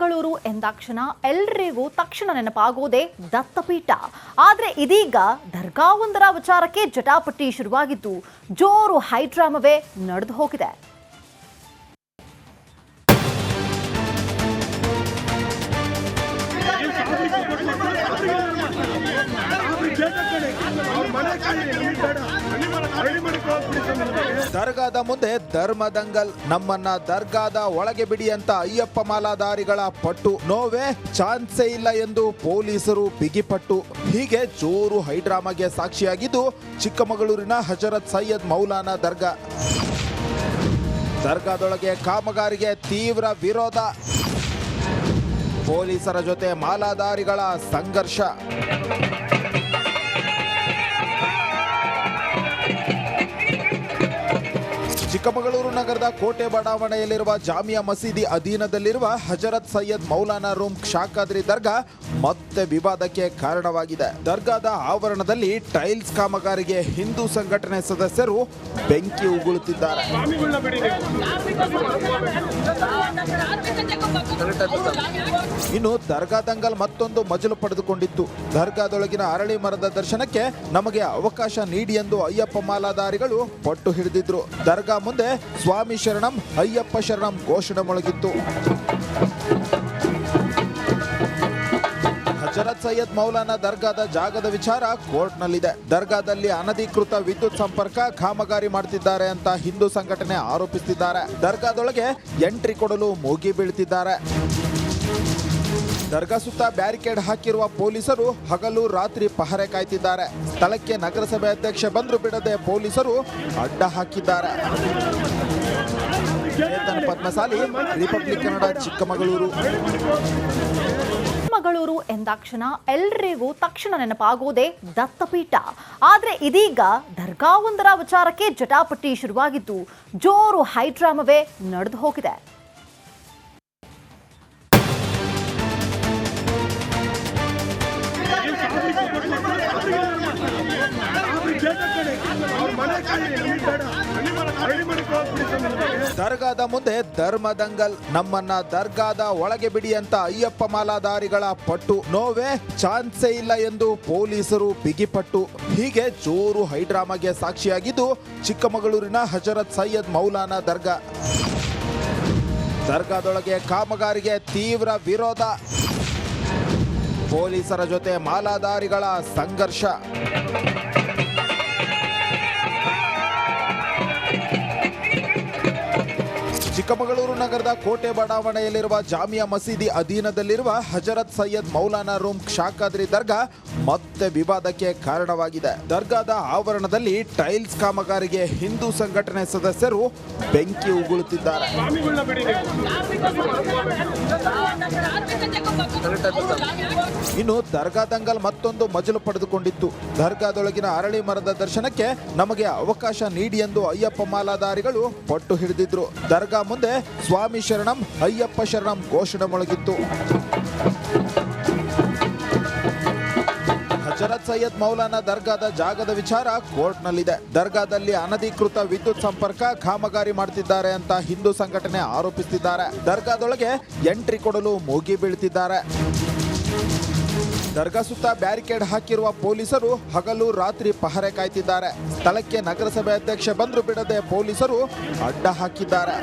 ಚಿಕ್ಕಮಗಳೂರು ಎಂದಾಕ್ಷಣ ಎಲ್ರಿಗೂ ತಕ್ಷಣ ನೆನಪಾಗೋದೇ ದತ್ತಪೀಠ. ಆದ್ರೆ ಇದೀಗ ದರ್ಗಾವೊಂದರ ವಿಚಾರಕ್ಕೆ ಜಟಾಪಟಿ ಶುರುವಾಗಿದ್ದು ಜೋರು ಹೈಡ್ರಾಮವೇ ನಡೆದು ಹೋಗಿದೆ. ದರ್ಗಾದ ಮುಂದೆ ಧರ್ಮದಂಗಲ್, ನಮ್ಮನ್ನ ದರ್ಗಾದ ಒಳಗೆ ಬಿಡಿ ಅಂತ ಅಯ್ಯಪ್ಪ ಮಾಲಾಧಾರಿಗಳ ಪಟ್ಟು, ನೋವೇ ಚಾನ್ಸೇ ಇಲ್ಲ ಎಂದು ಪೊಲೀಸರು ಬಿಗಿಪಟ್ಟು. ಹೀಗೆ ಜೋರು ಹೈಡ್ರಾಮಾಗೆ ಸಾಕ್ಷಿಯಾಗಿದ್ದು ಚಿಕ್ಕಮಗಳೂರಿನ ಹಜರತ್ ಸೈಯದ್ ಮೌಲಾನಾ ದರ್ಗಾ. ದರ್ಗಾದೊಳಗೆ ಕಾಮಗಾರಿಗೆ ತೀವ್ರ ವಿರೋಧ, ಪೊಲೀಸರ ಜೊತೆ ಮಾಲಾಧಾರಿಗಳ ಸಂಘರ್ಷ. ಚಿಕ್ಕಮಗಳೂರು ನಗರದ ಕೋಟೆ ಬಡಾವಣೆಯಲ್ಲಿರುವ ಜಾಮಿಯಾ ಮಸೀದಿ ಅಧೀನದಲ್ಲಿರುವ ಹಜರತ್ ಸೈಯದ್ ಮೌಲಾನಾ ರೂಮ್ ಶಾಖಾದ್ರಿ ದರ್ಗಾ ಮತ್ತೆ ವಿವಾದಕ್ಕೆ ಕಾರಣವಾಗಿದೆ. ದರ್ಗಾದ ಆವರಣದಲ್ಲಿ ಟೈಲ್ಸ್ ಕಾಮಗಾರಿಗೆ ಹಿಂದೂ ಸಂಘಟನೆ ಸದಸ್ಯರು ಬೆಂಕಿ ಉಗುಳುತ್ತಿದ್ದಾರೆ. ಇನ್ನು ದರ್ಗಾ ದಂಗಲ್ ಮತ್ತೊಂದು ಮಜಲು ಪಡೆದುಕೊಂಡಿತ್ತು. ದರ್ಗಾದೊಳಗಿನ ಅರಳಿ ಮರದ ದರ್ಶನಕ್ಕೆ ನಮಗೆ ಅವಕಾಶ ನೀಡಿ ಎಂದು ಅಯ್ಯಪ್ಪ ಮಾಲಾಧಾರಿಗಳು ಪಟ್ಟು ಹಿಡಿದಿದ್ರು. ದರ್ಗಾ ಮುಂದೆ ಸ್ವಾಮಿ ಶರಣಂ ಅಯ್ಯಪ್ಪ ಶರಣಂ ಘೋಷಣೆ ಮೊಳಗಿತ್ತು. ಹಜರತ್ ಸೈಯದ್ ಮೌಲಾನಾ ದರ್ಗಾದ ಜಾಗದ ವಿಚಾರ ಕೋರ್ಟ್ನಲ್ಲಿದೆ. ದರ್ಗಾದಲ್ಲಿ ಅನಧಿಕೃತ ವಿದ್ಯುತ್ ಸಂಪರ್ಕ ಕಾಮಗಾರಿ ಮಾಡ್ತಿದ್ದಾರೆ ಅಂತ ಹಿಂದೂ ಸಂಘಟನೆ ಆರೋಪಿಸುತ್ತಿದ್ದಾರೆ. ದರ್ಗಾದೊಳಗೆ ಎಂಟ್ರಿ ಕೊಡಲು ಮೂಗಿ ಬೀಳ್ತಿದ್ದಾರೆ. ದರ್ಗಾ ಸುತ್ತ ಬ್ಯಾರಿಕೇಡ್ ಹಾಕಿರುವ ಪೊಲೀಸರು ಹಗಲು ರಾತ್ರಿ ಪಹರೆ ಕಾಯ್ತಿದ್ದಾರೆ. ಸ್ಥಳಕ್ಕೆ ನಗರಸಭೆ ಅಧ್ಯಕ್ಷ ಬಂದ್ರು ಬಿಡದೆ ಪೊಲೀಸರು ಅಡ್ಡ ಹಾಕಿದ್ದಾರೆ. ಪದ್ಮಸಾಲಿ, ರಿಪಬ್ಲಿಕ್ ಕನ್ನಡ, ಚಿಕ್ಕಮಗಳೂರು. ಚಿಕ್ಕಮಗಳೂರು ಎಂದಾಕ್ಷಣ ಎಲ್ರಿಗೂ ತಕ್ಷಣ ನೆನಪಾಗೋದೇ ದತ್ತಪೀಠ. ಆದ್ರೆ ಇದೀಗ ದರ್ಗಾವೊಂದರ ವಿಚಾರಕ್ಕೆ ಜಟಾಪಟಿ ಶುರುವಾಗಿದ್ದು ಜೋರು ಹೈಡ್ರಾಮವೇ ನಡೆದು ಹೋಗಿದೆ. ದರ್ಗಾದ ಮುಂದೆ ಧರ್ಮದಂಗಲ್, ನಮ್ಮನ್ನ ದರ್ಗಾದ ಒಳಗೆ ಬಿಡಿ ಅಂತ ಅಯ್ಯಪ್ಪ ಮಾಲಾಧಾರಿಗಳ ಪಟ್ಟು, ನೋವೇ ಚಾನ್ಸೇ ಇಲ್ಲ ಎಂದು ಪೊಲೀಸರು ಬಿಗಿಪಟ್ಟು. ಹೀಗೆ ಜೋರು ಹೈಡ್ರಾಮಾಗೆ ಸಾಕ್ಷಿಯಾಗಿದ್ದು ಚಿಕ್ಕಮಗಳೂರಿನ ಹಜರತ್ ಸೈಯದ್ ಮೌಲಾನಾ ದರ್ಗಾ. ದರ್ಗಾದೊಳಗೆ ಕಾಮಗಾರಿಗೆ ತೀವ್ರ ವಿರೋಧ, ಪೊಲೀಸರ ಜೊತೆ ಮಾಲಾಧಾರಿಗಳ ಸಂಘರ್ಷ. ಚಿಕ್ಕಮಗಳೂರು ನಗರದ ಕೋಟೆ ಬಡಾವಣೆಯಲ್ಲಿರುವ ಜಾಮಿಯಾ ಮಸೀದಿ ಅಧೀನದಲ್ಲಿರುವ ಹಜರತ್ ಸೈಯದ್ ಮೌಲಾನಾ ರೂಮ್ ಶಾಖಾದ್ರಿ ದರ್ಗಾ ಮತ್ತೆ ವಿವಾದಕ್ಕೆ ಕಾರಣವಾಗಿದೆ. ದರ್ಗಾದ ಆವರಣದಲ್ಲಿ ಟೈಲ್ಸ್ ಕಾಮಗಾರಿಗೆ ಹಿಂದೂ ಸಂಘಟನೆ ಸದಸ್ಯರು ಬೆಂಕಿ ಉಗುಳುತ್ತಿದ್ದಾರೆ. ಇನ್ನು ದರ್ಗಾ ದಂಗಲ್ ಮತ್ತೊಂದು ಮಜಲು ಪಡೆದುಕೊಂಡಿತ್ತು. ದರ್ಗಾದೊಳಗಿನ ಅರಳಿ ಮರದ ದರ್ಶನಕ್ಕೆ ನಮಗೆ ಅವಕಾಶ ನೀಡಿ ಎಂದು ಅಯ್ಯಪ್ಪ ಮಾಲಾಧಾರಿಗಳು ಪಟ್ಟು ಹಿಡಿದಿದ್ರು. ದರ್ಗಾ ಮುಂದೆ ಸ್ವಾಮಿ ಶರಣಂ ಅಯ್ಯಪ್ಪ ಶರಣಂ ಘೋಷಣೆ ಮೊಳಗಿತ್ತು. ಹಜರತ್ ಸೈಯದ್ ಮೌಲಾನಾ ದರ್ಗಾದ ಜಾಗದ ವಿಚಾರ ಕೋರ್ಟ್ನಲ್ಲಿದೆ. ದರ್ಗಾದಲ್ಲಿ ಅನಧಿಕೃತ ವಿದ್ಯುತ್ ಸಂಪರ್ಕ ಕಾಮಗಾರಿ ಮಾಡ್ತಿದ್ದಾರೆ ಅಂತ ಹಿಂದೂ ಸಂಘಟನೆ ಆರೋಪಿಸುತ್ತಿದ್ದಾರೆ. ದರ್ಗಾದೊಳಗೆ ಎಂಟ್ರಿ ಕೊಡಲು ಮೂಗಿ ಬೀಳ್ತಿದ್ದಾರೆ. ದರ್ಗಾ ಸುತ್ತ ಬ್ಯಾರಿಕೇಡ್ ಹಾಕಿರುವ ಪೊಲೀಸರು ಹಗಲು ರಾತ್ರಿ ಪಹರೆ ಕಾಯ್ತಿದ್ದಾರೆ. ಸ್ಥಳಕ್ಕೆ ನಗರಸಭೆ ಅಧ್ಯಕ್ಷ ಬಂದ್ರು ಬಿಡದೆ ಪೊಲೀಸರು ಅಡ್ಡ ಹಾಕಿದ್ದಾರೆ.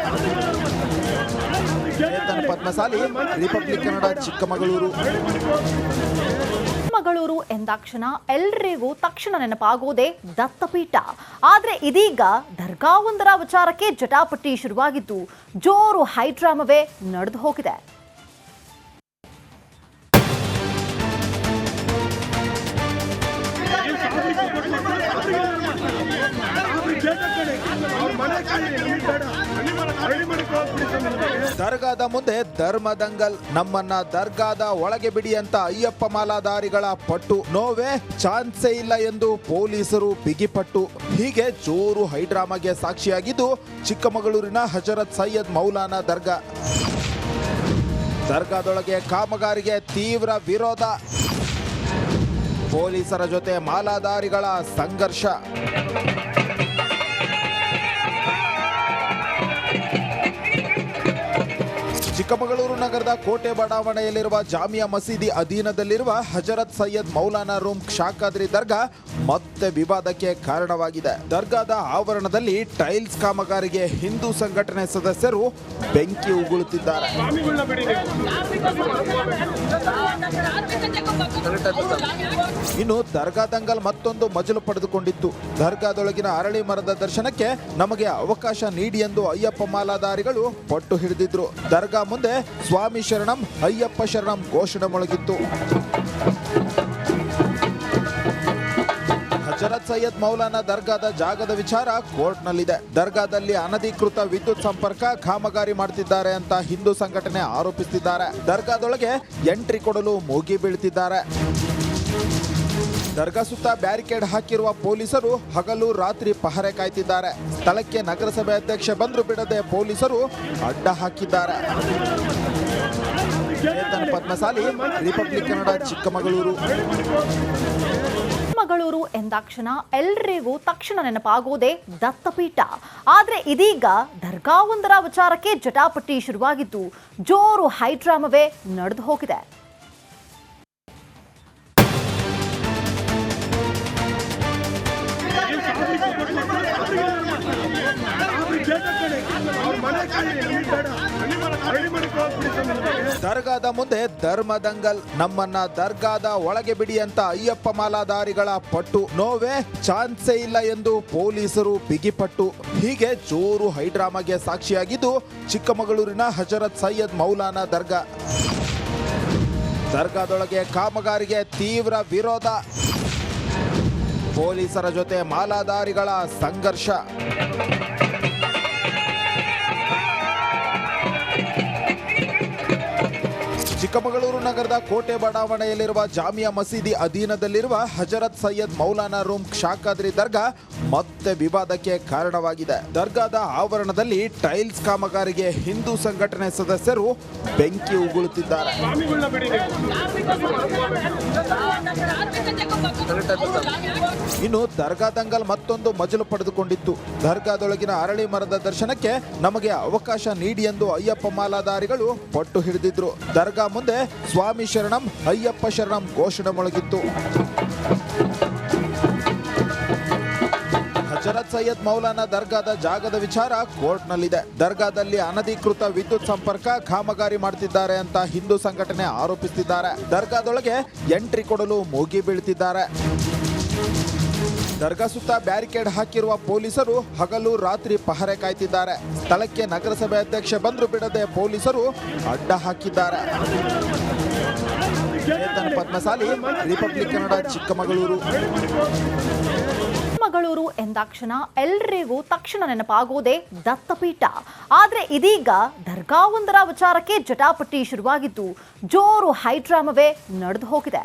ಪದ್ಮಸಾಲಿ, ರಿಪಬ್ಲಿಕ್ ಕನ್ನಡ, ಚಿಕ್ಕಮಗಳೂರು. ಚಿಕ್ಕಮಗಳೂರು ಎಂದಾಕ್ಷಣ ಎಲ್ರಿಗೂ ತಕ್ಷಣ ನೆನಪಾಗೋದೇ ದತ್ತಪೀಠ. ಆದ್ರೆ ಇದೀಗ ದರ್ಗಾವೊಂದರ ವಿಚಾರಕ್ಕೆ ಜಟಾಪಟಿ ಶುರುವಾಗಿದ್ದು ಜೋರು ಹೈಡ್ರಾಮವೇ ನಡೆದು ಹೋಗಿದೆ. ದರ್ಗಾದ ಮುಂದೆ ಧರ್ಮದಂಗಲ್, ನಮ್ಮನ್ನ ದರ್ಗಾದ ಒಳಗೆ ಬಿಡಿ ಅಂತ ಅಯ್ಯಪ್ಪ ಮಾಲಾಧಾರಿಗಳ ಪಟ್ಟು, ನೋವೇ ಚಾನ್ಸೇ ಇಲ್ಲ ಎಂದು ಪೊಲೀಸರು ಬಿಗಿಪಟ್ಟು. ಹೀಗೆ ಜೋರು ಹೈಡ್ರಾಮಾಗೆ ಸಾಕ್ಷಿಯಾಗಿದ್ದು ಚಿಕ್ಕಮಗಳೂರಿನ ಹಜರತ್ ಸೈಯದ್ ಮೌಲಾನಾ ದರ್ಗಾ. ದರ್ಗಾದೊಳಗೆ ಕಾಮಗಾರಿಗೆ ತೀವ್ರ ವಿರೋಧ, ಪೊಲೀಸರ ಜೊತೆ ಮಾಲಾಧಾರಿಗಳ ಸಂಘರ್ಷ. ಚಿಕ್ಕಮಗಳೂರು ನಗರದ ಕೋಟೆ ಬಡಾವಣೆಯಲ್ಲಿರುವ ಜಾಮಿಯಾ ಮಸೀದಿ ಅಧೀನದಲ್ಲಿರುವ ಹಜರತ್ ಸೈಯದ್ ಮೌಲಾನಾ ರೂಮ್ ಶಾಖಾದ್ರಿ ದರ್ಗಾ ಮತ್ತೆ ವಿವಾದಕ್ಕೆ ಕಾರಣವಾಗಿದೆ. ದರ್ಗಾದ ಆವರಣದಲ್ಲಿ ಟೈಲ್ಸ್ ಕಾಮಗಾರಿಗೆ ಹಿಂದೂ ಸಂಘಟನೆ ಸದಸ್ಯರು ಬೆಂಕಿ ಉಗುಳುತ್ತಿದ್ದಾರೆ. ಇನ್ನು ದರ್ಗಾ ದಂಗಲ್ ಮತ್ತೊಂದು ಮಜಲು ಪಡೆದುಕೊಂಡಿತ್ತು. ದರ್ಗಾದೊಳಗಿನ ಅರಳಿ ಮರದ ದರ್ಶನಕ್ಕೆ ನಮಗೆ ಅವಕಾಶ ನೀಡಿ ಎಂದು ಅಯ್ಯಪ್ಪ ಮಾಲಾಧಾರಿಗಳು ಪಟ್ಟು ಹಿಡಿದಿದ್ರು. ದರ್ಗಾ ಮುಂದೆ ಸ್ವಾಮಿ ಶರಣಂ ಅಯ್ಯಪ್ಪ ಶರಣಂ ಘೋಷಣೆ ಮೊಳಗಿತ್ತು. ಹಜರತ್ ಸೈಯದ್ ಮೌಲಾನಾ ದರ್ಗಾದ ಜಾಗದ ವಿಚಾರ ಕೋರ್ಟ್ನಲ್ಲಿದೆ. ದರ್ಗಾದಲ್ಲಿ ಅನಧಿಕೃತ ವಿದ್ಯುತ್ ಸಂಪರ್ಕ ಕಾಮಗಾರಿ ಮಾಡ್ತಿದ್ದಾರೆ ಅಂತ ಹಿಂದೂ ಸಂಘಟನೆ ಆರೋಪಿಸುತ್ತಿದ್ದಾರೆ. ದರ್ಗಾದೊಳಗೆ ಎಂಟ್ರಿ ಕೊಡಲು ಮೂಗಿ ಬೀಳ್ತಿದ್ದಾರೆ. ದರ್ಗಾ ಸುತ್ತ ಬ್ಯಾರಿಕೇಡ್ ಹಾಕಿರುವ ಪೊಲೀಸರು ಹಗಲು ರಾತ್ರಿ ಪಹರೆ ಕಾಯ್ತಿದ್ದಾರೆ. ಸ್ಥಳಕ್ಕೆ ನಗರಸಭೆ ಅಧ್ಯಕ್ಷ ಬಂದ್ರು ಬಿಡದೆ ಪೊಲೀಸರು ಅಡ್ಡ ಹಾಕಿದ್ದಾರೆ. ಚೇತನ್ ಪದ್ಮಸಾಲಿ, ರಿಪಬ್ಲಿಕ್ ಕನ್ನಡ, ಚಿಕ್ಕಮಗಳೂರು. ಚಿಕ್ಕಮಗಳೂರು ಎಂದಾಕ್ಷಣ ಎಲ್ರಿಗೂ ತಕ್ಷಣ ನೆನಪಾಗೋದೇ ದತ್ತಪೀಠ. ಆದ್ರೆ ಇದೀಗ ದರ್ಗಾವೊಂದರ ವಿಚಾರಕ್ಕೆ ಜಟಾಪಟಿ ಶುರುವಾಗಿದ್ದು ಜೋರು ಹೈಡ್ರಾಮವೇ ನಡೆದು ಹೋಗಿದೆ. ದರ್ಗಾದ ಮುಂದೆ ಧರ್ಮ ದಂಗಲ್, ನಮ್ಮನ್ನ ದರ್ಗಾದ ಒಳಗೆ ಬಿಡಿ ಅಂತ ಅಯ್ಯಪ್ಪ ಮಾಲಾಧಾರಿಗಳ ಪಟ್ಟು. ನೋವೇ ಚಾನ್ಸೇ ಇಲ್ಲ ಎಂದು ಪೊಲೀಸರು ಬಿಗಿಪಟ್ಟು. ಹೀಗೆ ಜೋರು ಹೈಡ್ರಾಮಾಗೆ ಸಾಕ್ಷಿಯಾಗಿದ್ದು ಚಿಕ್ಕಮಗಳೂರಿನ ಹಜರತ್ ಸೈಯದ್ ಮೌಲಾನಾ ದರ್ಗಾ. ದರ್ಗಾದೊಳಗೆ ಕಾಮಗಾರಿಗೆ ತೀವ್ರ ವಿರೋಧ, ಪೊಲೀಸರ ಜೊತೆ ಮಾಲಾಧಾರಿಗಳ ಸಂಘರ್ಷ. ಚಿಕ್ಕಮಗಳೂರು ನಗರದ ಕೋಟೆ ಬಡಾವಣೆಯಲ್ಲಿರುವ ಜಾಮಿಯಾ ಮಸೀದಿ ಅಧೀನದಲ್ಲಿರುವ ಹಜರತ್ ಸೈಯದ್ ಮೌಲಾನಾ ರೂಮ್ ಶಾಖಾದ್ರಿ ದರ್ಗಾ ಮತ್ತೆ ವಿವಾದಕ್ಕೆ ಕಾರಣವಾಗಿದೆ. ದರ್ಗಾದ ಆವರಣದಲ್ಲಿ ಟೈಲ್ಸ್ ಕಾಮಗಾರಿಗೆ ಹಿಂದೂ ಸಂಘಟನೆ ಸದಸ್ಯರು ಬೆಂಕಿ ಉಗುಳುತ್ತಿದ್ದಾರೆ. ಇನ್ನು ದರ್ಗಾ ದಂಗಲ್ ಮತ್ತೊಂದು ಮಜಲು ಪಡೆದುಕೊಂಡಿತ್ತು. ದರ್ಗಾದೊಳಗಿನ ಅರಳಿ ಮರದ ದರ್ಶನಕ್ಕೆ ನಮಗೆ ಅವಕಾಶ ನೀಡಿ ಎಂದು ಅಯ್ಯಪ್ಪ ಮಾಲಾಧಾರಿಗಳು ಪಟ್ಟು ಹಿಡಿದಿದ್ರು. ದರ್ಗಾ ಮುಂದೆ ಸ್ವಾಮಿ ಶರಣಂ ಅಯ್ಯಪ್ಪ ಶರಣಂ ಘೋಷಣೆ ಮೊಳಗಿತ್ತು. ಹಜರತ್ ಸೈಯದ್ ಮೌಲಾನಾ ದರ್ಗಾದ ಜಾಗದ ವಿಚಾರ ಕೋರ್ಟ್ನಲ್ಲಿದೆ. ದರ್ಗಾದಲ್ಲಿ ಅನಧಿಕೃತ ವಿದ್ಯುತ್ ಸಂಪರ್ಕ ಕಾಮಗಾರಿ ಮಾಡ್ತಿದ್ದಾರೆ ಅಂತ ಹಿಂದೂ ಸಂಘಟನೆ ಆರೋಪಿಸುತ್ತಿದ್ದಾರೆ. ದರ್ಗಾದೊಳಗೆ ಎಂಟ್ರಿ ಕೊಡಲು ಮೂಗಿ ಬೀಳ್ತಿದ್ದಾರೆ. ದರ್ಗಾ ಸುತ್ತ ಬ್ಯಾರಿಕೇಡ್ ಹಾಕಿರುವ ಪೊಲೀಸರು ಹಗಲು ರಾತ್ರಿ ಪಹರೆ ಕಾಯ್ತಿದ್ದಾರೆ. ಸ್ಥಳಕ್ಕೆ ನಗರಸಭೆ ಅಧ್ಯಕ್ಷ ಬಂದ್ರು ಬಿಡದೆ ಪೊಲೀಸರು ಅಡ್ಡ ಹಾಕಿದ್ದಾರೆ. ಚೇತನ್ ಪದ್ಮಸಾಲಿ, ರಿಪಬ್ಲಿಕ್ ಕನ್ನಡ, ಚಿಕ್ಕಮಗಳೂರು. ಚಿಕ್ಕಮಗಳೂರು ಎಂದಾಕ್ಷಣ ಎಲ್ರಿಗೂ ತಕ್ಷಣ ನೆನಪಾಗೋದೇ ದತ್ತಪೀಠ. ಆದ್ರೆ ಇದೀಗ ದರ್ಗಾವೊಂದರ ವಿಚಾರಕ್ಕೆ ಜಟಾಪಟಿ ಶುರುವಾಗಿದ್ದು ಜೋರು ಹೈಡ್ರಾಮವೇ ನಡೆದು ಹೋಗಿದೆ.